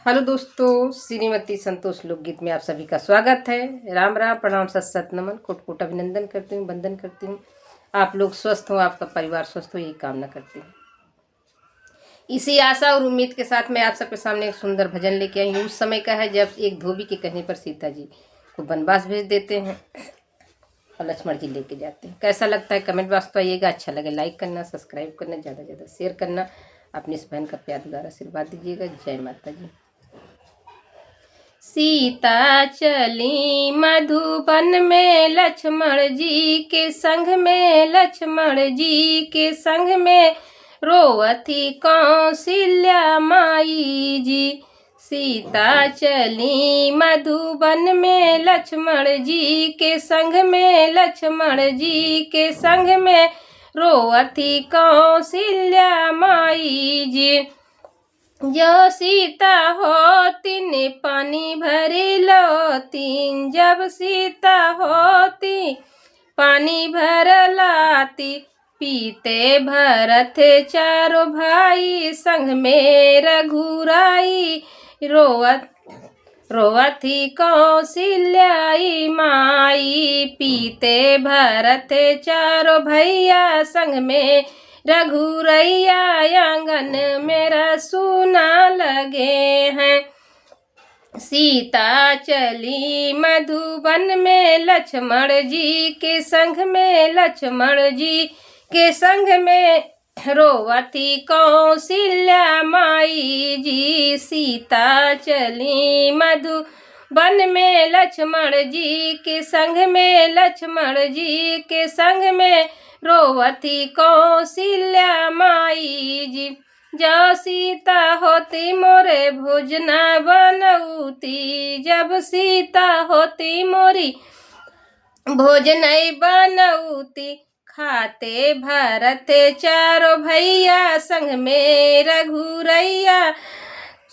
Hello दोस्तों, श्रीमती संतोष लोकगीत में आप सभी का स्वागत है। राम राम, प्रणाम, सत सत नमन, कोट कोट अभिनंदन करती हूँ, वंदन करती हूँ। आप लोग स्वस्थ हो, आपका परिवार स्वस्थ हो, यही कामना करती हूँ। इसी आशा और उम्मीद के साथ मैं आप सबके सामने एक सुंदर भजन लेके आई हूँ। उस समय का है जब एक धोबी के कहने पर सीता जी को वनवास भेज देते हैं और लक्ष्मण जी लेके जाते हैं। कैसा लगता है कमेंट बॉक्स पर आइएगा। अच्छा लगे लाइक करना, सब्सक्राइब करना, ज़्यादा से ज़्यादा शेयर करना। अपनी इस बहन का प्यार दुलार आशीर्वाद दीजिएगा। जय माता जी। सीता चली मधुबन में लक्ष्मण जी के संग में, लक्ष्मण जी के संग में रोवती कौशल्या माई जी। सीता चली मधुबन में लक्ष्मण जी के संग में, लक्ष्मण जी के संग में रोवती कौशल्या माई जी। जो सीता होती ने पानी भरी लोती, जब सीता होती पानी भर लाती, पीते भरत चारों भाई संग में रघुराई, रोवती कौशल्याई माई। पीते भरत चारों भैया संग में रघुरैया, आंगन मेरा सुना लगे हैं। सीता चली मधुबन में लक्ष्मण जी के संग में, लक्ष्मण जी के संग में रोवती कौशल्या माई जी। सीता चली मधुबन में लक्ष्मण जी के संग में, लक्ष्मण जी के संग में रोवती कौशल्या माई जी। जो सीता होती मोरे भोजना बनऊती, जब सीता होती मोरी भोजन बनऊती, खाते भरत चारों भैया संग में रघुरैया,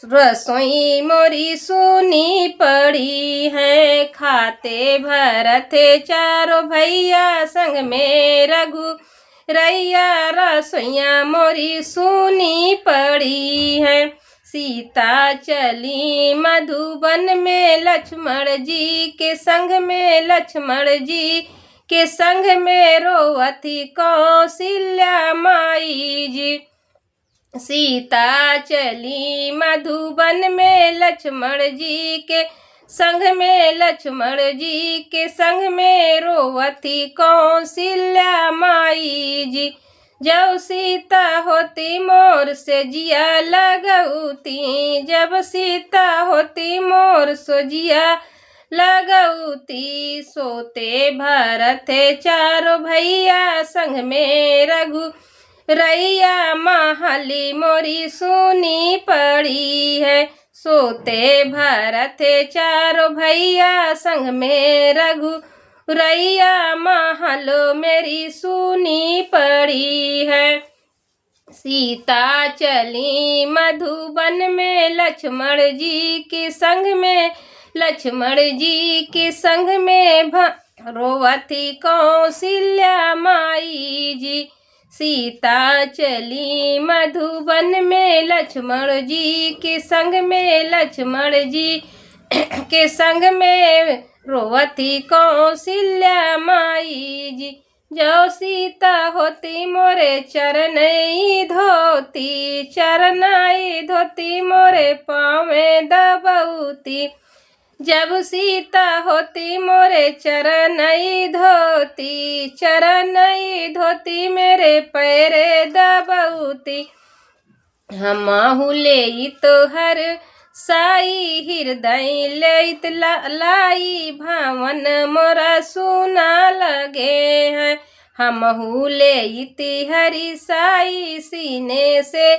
रसोई मोरी सुनी पड़ी है। खाते भरत चारों भैया संग में रघुरैया, रसोइया मोरी सुनी पड़ी है। सीता चली मधुबन में लक्ष्मण जी के संग में, लक्ष्मण जी के संग में रोवती कौशल्या माई जी। सीता चली मधुबन में लक्ष्मण जी के संग में, लक्ष्मण जी के संग में रोवती कौशल्या माई जी। जब सीता होती मोर से जिया लगऊती, जब सीता होती मोर से जिया लगऊती, सोते भरत चारों भैया संग में रघुरैया, महली मोरी सुनी पड़ी है। सोते भरत चारों भैया संग में रघुरैया, महलो मेरी सुनी पड़ी है। सीता चली मधुबन में लक्ष्मण जी के संग में, लक्ष्मण जी के संग में रोवती कौशल्या माई जी। सीता चली मधुबन में लक्ष्मण जी के संग में, लक्ष्मण जी के संग में रोवती कौशल्या माई जी। जो सीता होती मोरे चरनई धोती, चरनई धोती मोरे पाँव में दबऊती, जब सीता होती मोरे चरनई धोती, चरनई धोती मेरे पैरे दबऊती। हमहु ले तो हर साई हृदय लेत लाई, भावन मोरा सुना लगे हैं। हमहु लेती हरी साई सीने से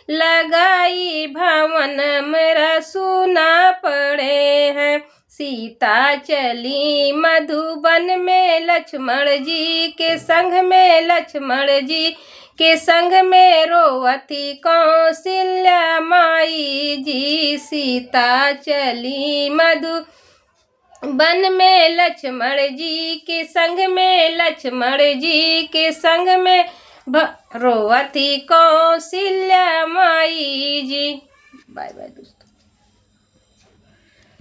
लगाई, भावन मेरा सुना पड़े हैं। सीता चली मधुबन में लक्ष्मण जी के संग में, लक्ष्मण जी के संग में रोवती कौशल्या माई जी। सीता चली मधुबन में लक्ष्मण जी के संग में, लक्ष्मण जी के संग में रोवती कौशल्या माई जी। बाय बाय दोस्तों।